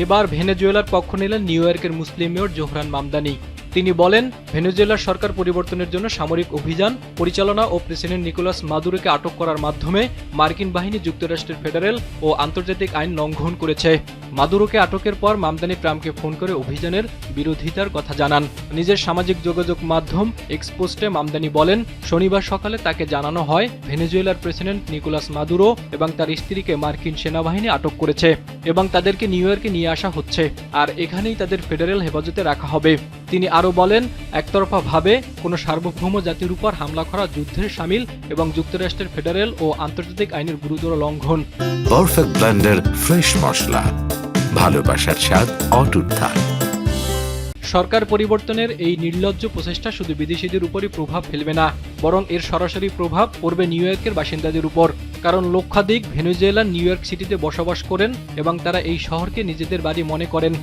এবার ভেনেজুয়েলার পক্ষ নিলেন নিউ ইয়র্কের মুসলিম মেয়র জোহরান মামদানি। তিনি বলেন, ভেনেজুয়েলার সরকার পরিবর্তনের জন্য সামরিক অভিযান পরিচালনা ও প্রেসিডেন্ট নিকোলাস মাদুরোকে আটক করার মাধ্যমে মার্কিন বাহিনী যুক্তরাষ্ট্রের ফেডারেল ও আন্তর্জাতিক আইন লঙ্ঘন করেছে। মাদুরোকে আটকের পর মামদানি ট্রাম্পকে ফোন করে অভিযানের বিরোধিতার কথা জানান। নিজের সামাজিক যোগাযোগ মাধ্যম এক্স পোস্টে মামদানি বলেন, শনিবার সকালে তাকে জানানো হয় ভেনেজুয়েলার প্রেসিডেন্ট নিকোলাস মাদুরো এবং তার স্ত্রীকে মার্কিন সেনাবাহিনী আটক করেছে এবং তাদেরকে নিউ ইয়র্কে নিয়ে আসা হচ্ছে, আর এখানেই তাদের ফেডারেল হেফাজতে রাখা হবে। তিনি আরও বলেন, একতরফাভাবে কোনো সার্বভৌম জাতির উপর হামলা করা যুদ্ধের শামিল এবং যুক্তরাষ্ট্রের ফেডারেল ও আন্তর্জাতিক আইনের গুরুতর লঙ্ঘন। পারফেক্ট ব্লেন্ডের ফ্রেশ মশলা, ভালোবাসার স্বাদ অটুট থাক। সরকার পরিবর্তনের এই নির্লজ্জ প্রচেষ্টা শুধু বিদেশিদের উপরই প্রভাব ফেলবে না, বরং এর সরাসরি প্রভাব পড়বে নিউ ইয়র্কের বাসিন্দাদের উপর। কারণ লক্ষাধিক ভেনেজুয়েলান নিউ ইয়র্ক সিটিতে বসবাস করেন এবং তারা এই শহরকে নিজেদের বাড়ি মনে করেন।